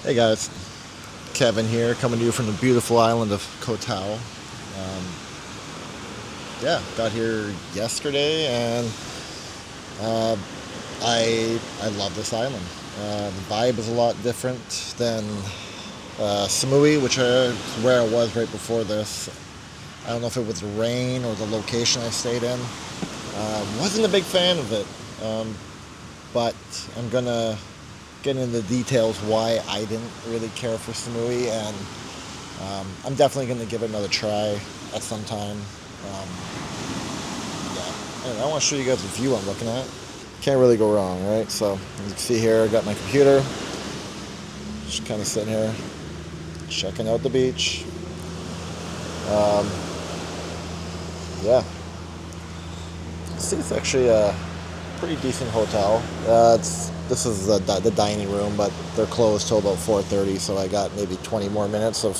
Hey guys, Kevin here, coming to you from the beautiful island of Koh Tao. Got here yesterday, and uh, I love this island. The vibe is a lot different than Samui, which is where I was right before this. I don't know if it was the rain or the location I stayed in. Wasn't a big fan of it, but I'm gonna get into the details why I didn't really care for Samui, and I'm definitely going to give it another try at some time. Anyway, I want to show you guys the view I'm looking at. Can't really go wrong, right? So you can see here, I got my computer, just kind of sitting here, checking out the beach. Um, yeah, see, it's actually a pretty decent hotel. This is the dining room, but they're closed till about 4:30, so I got maybe 20 more minutes of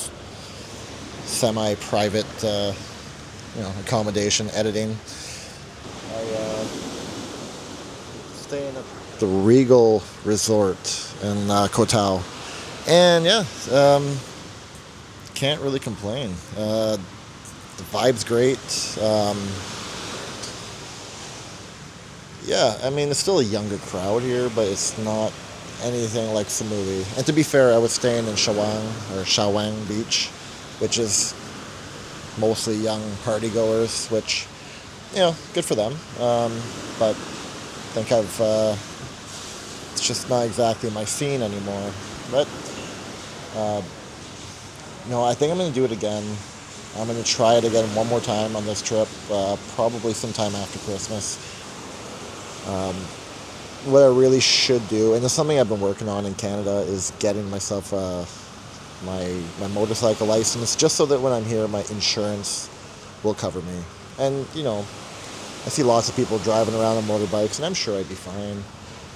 semi-private, accommodation editing. I staying at the Regal Resort in Koh Tao, and can't really complain. The vibe's great. I mean, it's still a younger crowd here, but it's not anything like Samui. And to be fair, I was staying in Shawang Beach, which is mostly young partygoers, which, good for them. But I think it's just not exactly my scene anymore. But, I think I'm going to do it again. I'm going to try it again one more time on this trip, probably sometime after Christmas. What I really should do, and it's something I've been working on in Canada, is getting myself my motorcycle license, just so that when I'm here, my insurance will cover me. And I see lots of people driving around on motorbikes, and I'm sure I'd be fine.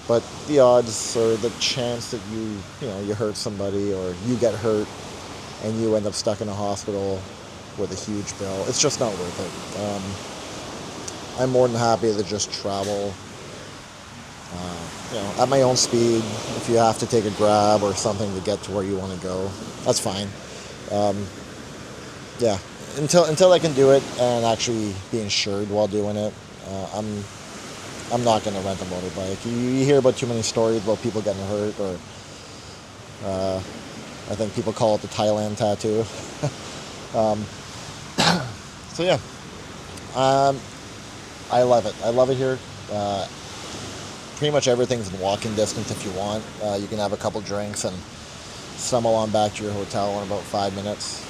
But the odds, or the chance that you hurt somebody, or you get hurt, and you end up stuck in a hospital with a huge bill, it's just not worth it. I'm more than happy to just travel at my own speed. If you have to take a Grab or something to get to where you want to go, that's fine. Until I can do it and actually be insured while doing it, I'm not going to rent a motorbike. You hear about too many stories about people getting hurt, or I think people call it the Thailand tattoo. I love it. I love it here. Pretty much everything's in walking distance if you want. You can have a couple drinks and stumble on back to your hotel in about 5 minutes.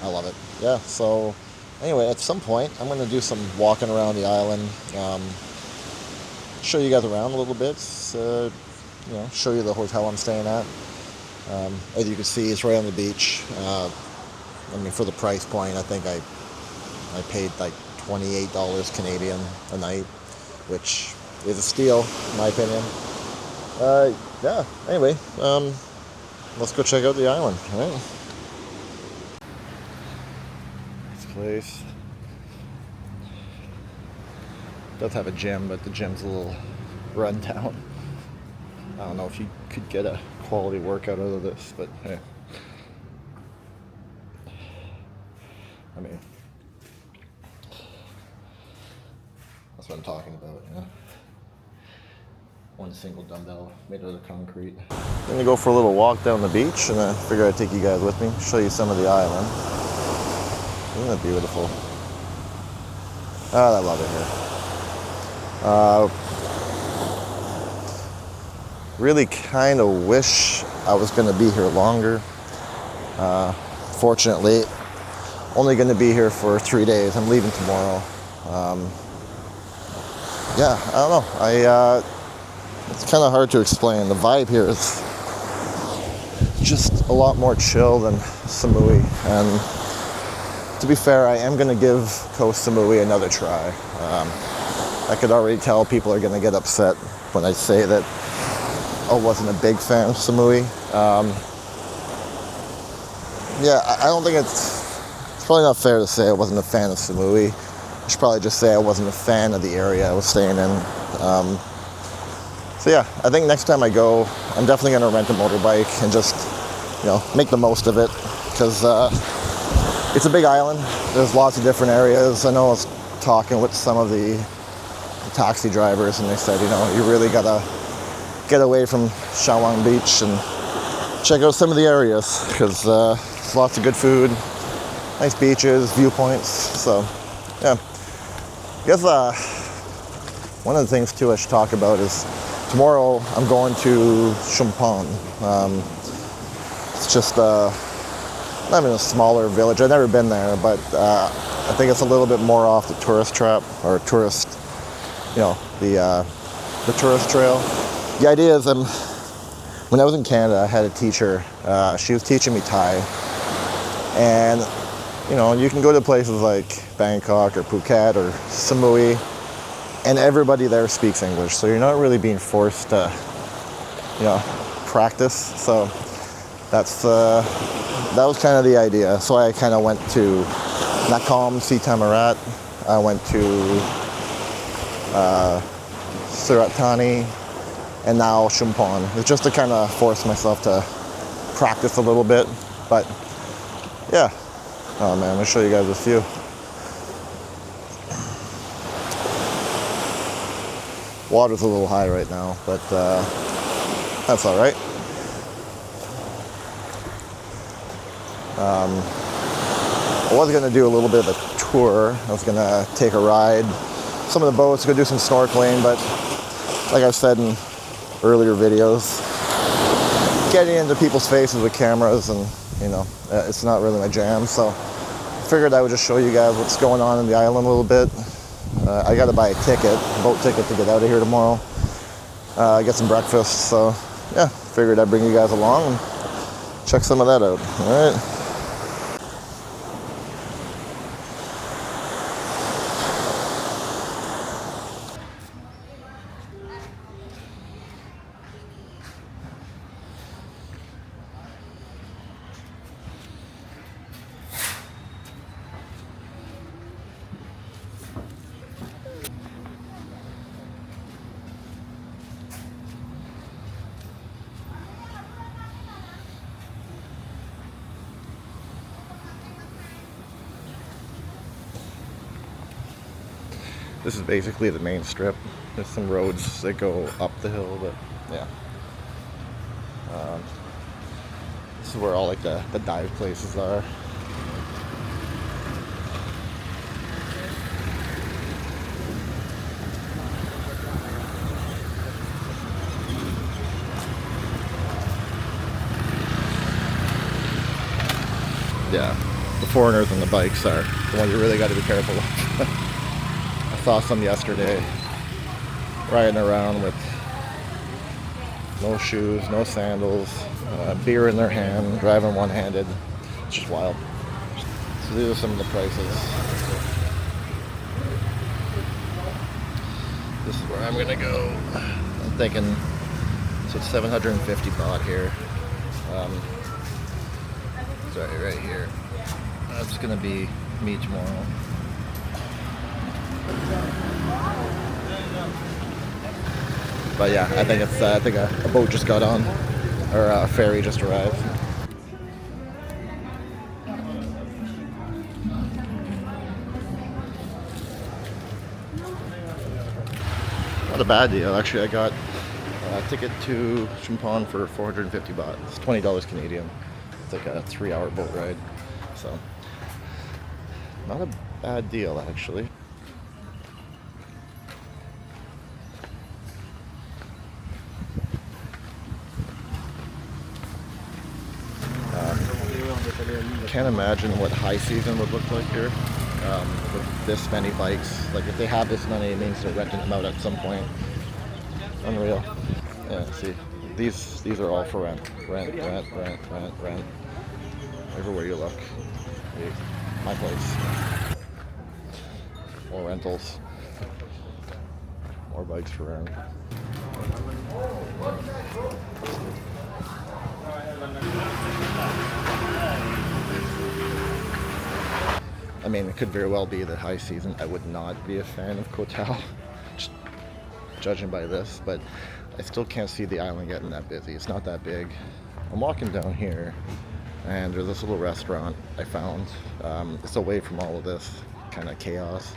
I love it. Yeah, so anyway, at some point, I'm going to do some walking around the island, show you guys around a little bit, show you the hotel I'm staying at. As you can see, it's right on the beach. For the price point, I think I paid like $28 Canadian a night, which is a steal, in my opinion. Anyway, let's go check out the island, all right? This place does have a gym, but the gym's a little run down. I don't know if you could get a quality workout out of this, but hey. That's what I'm talking about, One single dumbbell made out of concrete. I'm gonna go for a little walk down the beach, and I figure I'd take you guys with me, show you some of the island. Isn't that beautiful? I love it here. Really kind of wish I was gonna be here longer. Fortunately, only gonna be here for 3 days. I'm leaving tomorrow. I don't know. It's kind of hard to explain. The vibe here is just a lot more chill than Samui. And to be fair, I am going to give Koh Samui another try. I could already tell people are going to get upset when I say that I wasn't a big fan of Samui. I don't think it's probably not fair to say I wasn't a fan of Samui. I should probably just say I wasn't a fan of the area I was staying in. So yeah, I think next time I go, I'm definitely going to rent a motorbike and just, make the most of it, because it's a big island. There's lots of different areas. I know I was talking with some of the taxi drivers, and they said, you really got to get away from Shawang Beach and check out some of the areas, because there's lots of good food, nice beaches, viewpoints. So yeah, I guess one of the things too I should talk about is tomorrow I'm going to Chumpon. It's just not even a smaller village. I've never been there, but I think it's a little bit more off the tourist trap, or tourist, the tourist trail. The idea is, when I was in Canada, I had a teacher. She was teaching me Thai, and you can go to places like Bangkok or Phuket or Samui, and everybody there speaks English, so you're not really being forced to, practice. So that was kind of the idea. So I kind of went to Nakhon Si Thammarat. I went to Surat Thani, and now Chumpon. It's just to kind of force myself to practice a little bit. But yeah, oh man, I'm gonna show you guys a few. Water's a little high right now, but that's all right. I was gonna do a little bit of a tour. I was gonna take a ride, some of the boats, go do some snorkeling, but like I've said in earlier videos, getting into people's faces with cameras and it's not really my jam. So I figured I would just show you guys what's going on in the island a little bit. I got to buy a boat ticket to get out of here tomorrow. Get some breakfast. So yeah, figured I'd bring you guys along and check some of that out. All right. This is basically the main strip. There's some roads that go up the hill, but yeah. This is where all like the dive places are. Yeah, the foreigners on the bikes are the ones you really got to be careful of. I saw some yesterday riding around with no shoes, no sandals, beer in their hand, driving one-handed. It's just wild. So these are some of the prices. This is where I'm gonna go. I'm thinking, so it's 750 baht here. Sorry, right here. That's gonna be me tomorrow. But yeah, I think it's a boat just got on, or a ferry just arrived. Not a bad deal, actually. I got a ticket to Chumpon for 450 baht. It's $20 Canadian. It's like a 3-hour boat ride, so not a bad deal actually. Can't imagine what high season would look like here with this many bikes. Like if they have this many, it means they're renting them out at some point. Unreal. Yeah, see, these are all for rent. Rent. Everywhere you look. My place. More rentals. More bikes for rent. I mean, it could very well be the high season. I would not be a fan of Koh Tao, just judging by this, but I still can't see the island getting that busy. It's not that big. I'm walking down here, and there's this little restaurant I found. It's away from all of this kind of chaos.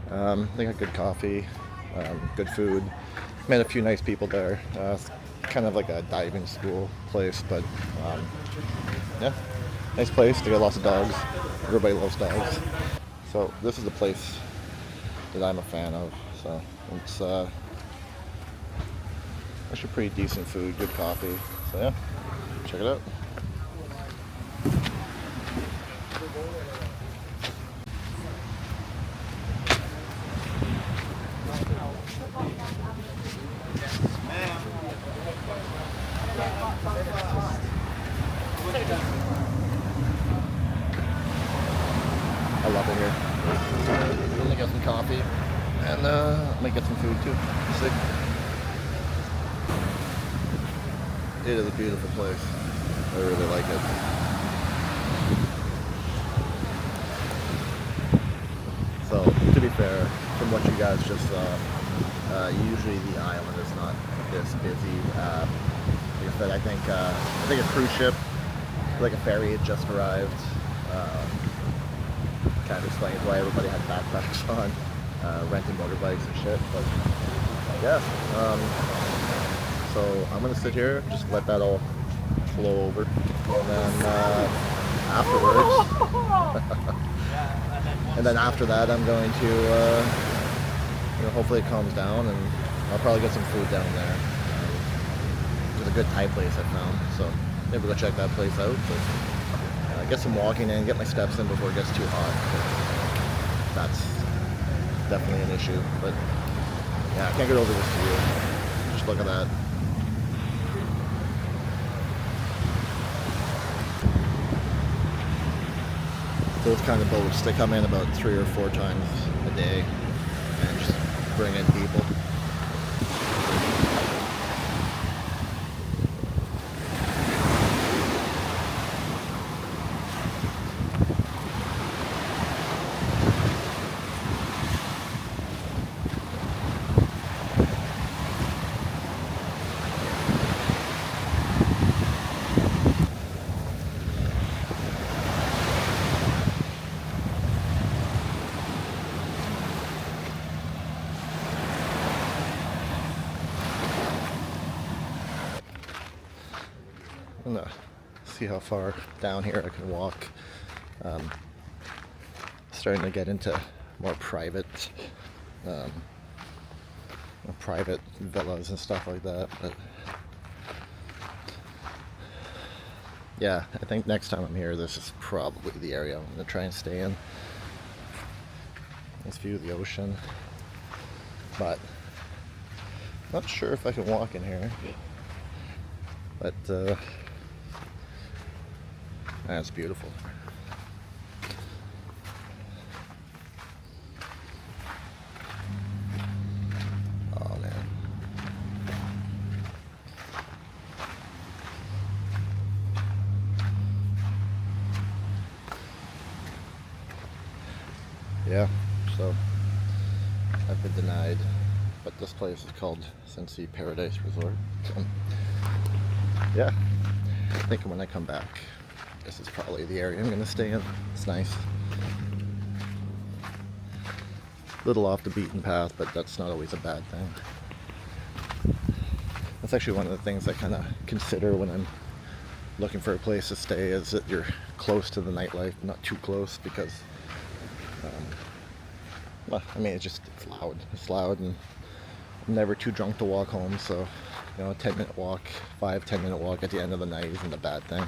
They got good coffee, good food. Met a few nice people there. It's kind of like a diving school place, but yeah, nice place. They got lots of dogs. Everybody loves dogs. So this is the place that I'm a fan of. So it's actually pretty decent food, good coffee. So yeah, check it out. I love it here. I'm gonna get some coffee and I might get some food too. Sick. It is a beautiful place. I really like it. So, to be fair, from what you guys just saw, usually the island is not this busy. Like I said, I think a cruise ship, like a ferry, had just arrived. Kind of explains why everybody had backpacks on, renting motorbikes and shit. But yeah, so I'm gonna sit here, just let that all flow over, and then afterwards, and then after that, I'm going to, hopefully it calms down, and I'll probably get some food down there. There's a good Thai place I found, so maybe go check that place out. But, get some walking in, get my steps in before it gets too hot. That's definitely an issue, but yeah, I can't get over this view. Just look at that. Those kind of boats, they come in about 3 or 4 times a day and just bring in people. I'm gonna see how far down here I can walk. Starting to get into more private villas and stuff like that. But yeah, I think next time I'm here, this is probably the area I'm gonna try and stay in. Nice view of the ocean, but not sure if I can walk in here. But that's beautiful. Oh man. Yeah, so I've been denied, but this place is called Sensi Paradise Resort. So, yeah, I think when I come back, this is probably the area I'm going to stay in. It's nice. A little off the beaten path, but that's not always a bad thing. That's actually one of the things I kind of consider when I'm looking for a place to stay, is that you're close to the nightlife, not too close, because well, I mean, it's loud. It's loud, and I'm never too drunk to walk home, so a 10-minute walk, 5-10-minute walk at the end of the night isn't a bad thing.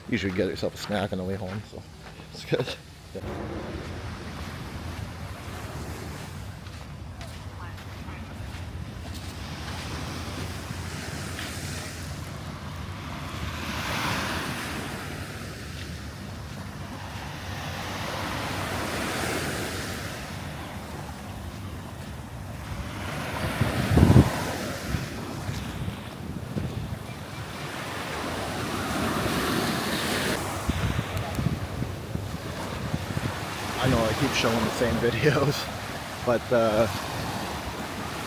You should get yourself a snack on the way home, so it's good. Yeah. I know I keep showing the same videos, but I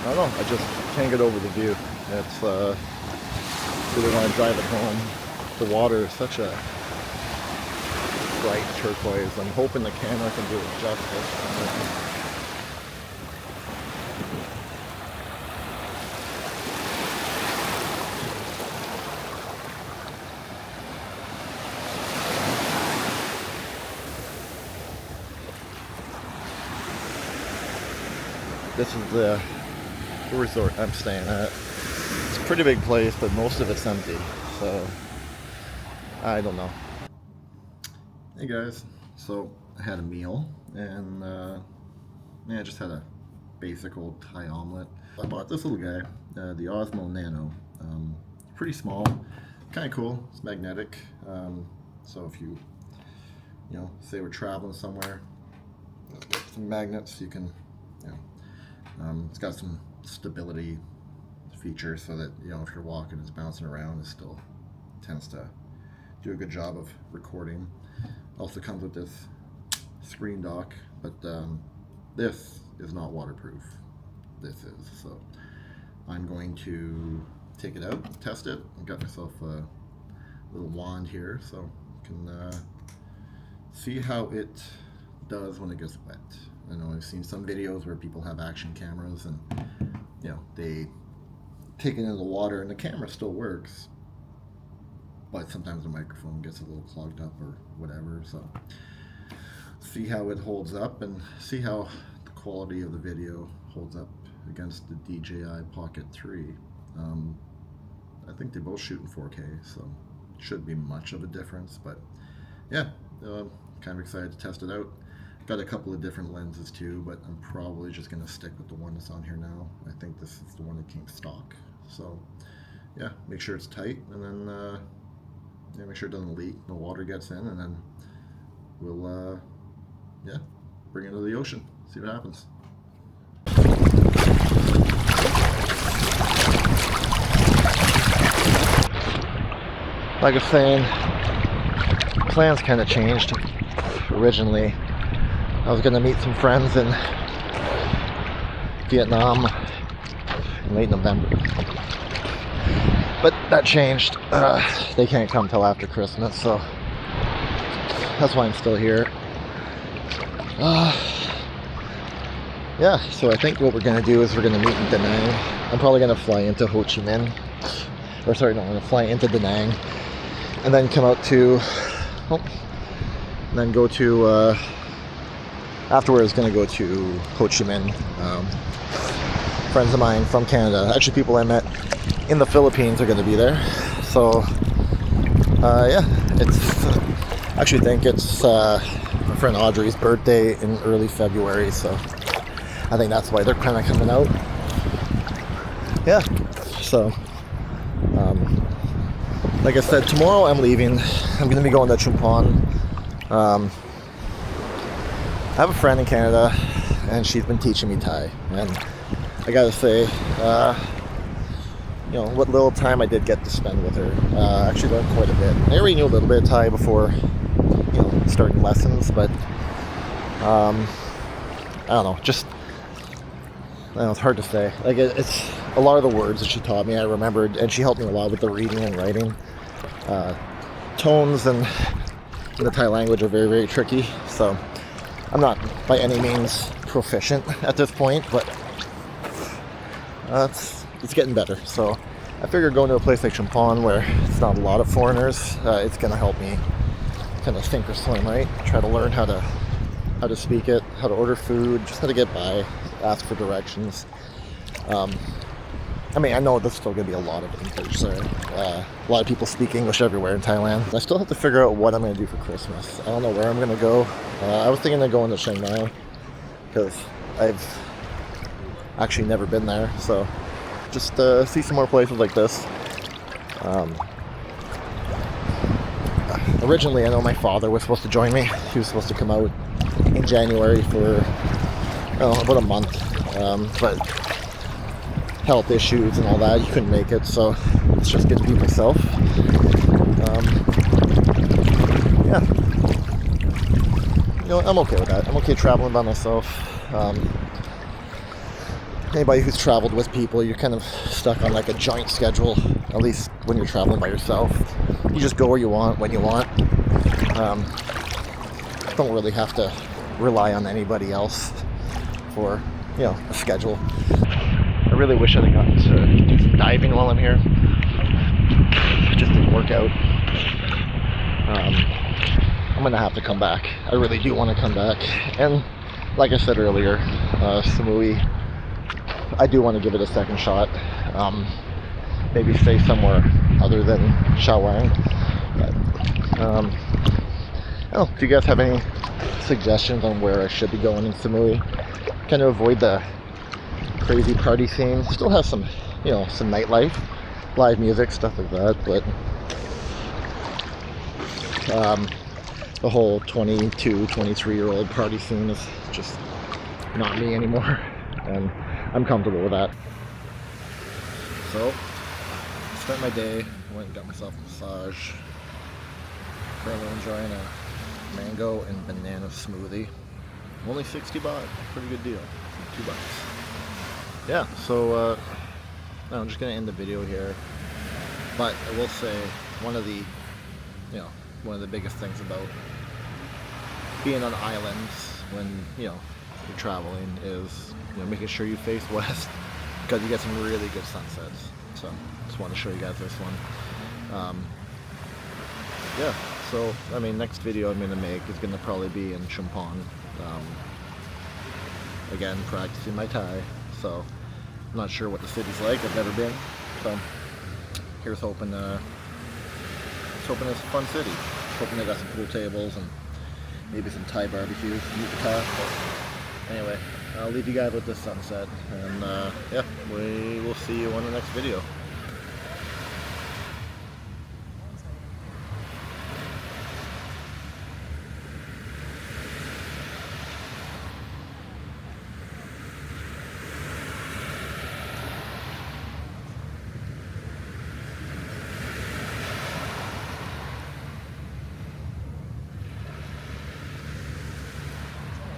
don't know, I just can't get over the view. It's really want to drive it home. The water is such a bright turquoise. I'm hoping the camera can do it justice. This is the resort I'm staying at. It's a pretty big place, but most of it's empty, so I don't know. Hey guys, so I had a meal, and I just had a basic old Thai omelet. I bought this little guy, the Osmo Nano. Pretty small, kind of cool. It's magnetic, so if you say we're traveling somewhere, some magnets, you can, it's got some stability features so that, if you're walking, it's bouncing around, it still tends to do a good job of recording. Also comes with this screen dock, but this is not waterproof. This is, so I'm going to take it out, test it. I got myself a little wand here, so I can see how it does when it gets wet. I know I've seen some videos where people have action cameras and they take it into the water and the camera still works, but sometimes the microphone gets a little clogged up or whatever. So see how it holds up and see how the quality of the video holds up against the DJI Pocket 3. I think they both shoot in 4K, so shouldn't be much of a difference, but yeah, kind of excited to test it out. Got a couple of different lenses too, but I'm probably just going to stick with the one that's on here now. I think this is the one that came stock. So yeah, make sure it's tight, and then make sure it doesn't leak, no water gets in, and then we'll bring it to the ocean, see what happens. Like I was saying, plans kind of changed. Originally I was going to meet some friends in Vietnam in late November, but that changed. They can't come till after Christmas, so that's why I'm still here. Yeah, so I think what we're going to do is we're going to meet in Da Nang. I'm probably going to fly into Ho Chi Minh, or sorry, no, I'm going to fly into Da Nang and then come out to, and then go to, afterwards going to go to Ho Chi Minh. Friends of mine from Canada, actually people I met in the Philippines, are going to be there. So yeah, it's I actually think it's my friend Audrey's birthday in early February, so I think that's why they're kind of coming out. Yeah, so like I said, tomorrow I'm leaving. I'm going to be going to Chumpon. I have a friend in Canada, and she's been teaching me Thai, and I gotta say, what little time I did get to spend with her, I actually learned quite a bit. I already knew a little bit of Thai before, starting lessons, but I don't know, just, it's hard to say. Like, it's a lot of the words that she taught me I remembered, and she helped me a lot with the reading and writing. Tones and the Thai language are very, very tricky, so I'm not by any means proficient at this point, but it's getting better. So I figured going to a place like Champon, where it's not a lot of foreigners, it's going to help me kind of sink or swim, right? Try to learn how to speak it, how to order food, just how to get by, ask for directions. I know there's still going to be a lot of English there. A lot of people speak English everywhere in Thailand. I still have to figure out what I'm going to do for Christmas. I don't know where I'm going to go. I was thinking of going to Chiang Mai, because I've actually never been there. So just see some more places like this. Originally, I know my father was supposed to join me. He was supposed to come out in January for about a month, but health issues and all that, he couldn't make it, so it's just good to be myself. Yeah, I'm okay with that. I'm okay traveling by myself. anybody who's traveled with people, you're kind of stuck on like a joint schedule, at least when you're traveling by yourself. You just go where you want, when you want. Don't really have to rely on anybody else for, a schedule. I really wish I'd gotten to do some diving while I'm here. It just didn't work out. I'm gonna have to come back. I really do want to come back. And like I said earlier, Samui, I do want to give it a second shot. Maybe stay somewhere other than Shawang. But, if you guys have any suggestions on where I should be going in Samui, kind of avoid the crazy party scene. Still has some, some nightlife, live music, stuff like that, but the whole 22, 23-year-old party scene is just not me anymore, and I'm comfortable with that. So, spent my day, went and got myself a massage. Currently enjoying a mango and banana smoothie. Only 60 baht, pretty good deal. $2. Yeah, so I'm just gonna end the video here. But I will say one of the biggest things about being on islands when you're traveling is making sure you face west, because you get some really good sunsets. So just want to show you guys this one. Yeah, so next video I'm gonna make is gonna probably be in Chumpon. Again, practicing my Thai, so I'm not sure what the city's like. I've never been, so here's hoping it's a fun city. Hoping they got some pool tables and maybe some Thai barbecues. Anyway, I'll leave you guys with this sunset, and yeah, we will see you on the next video.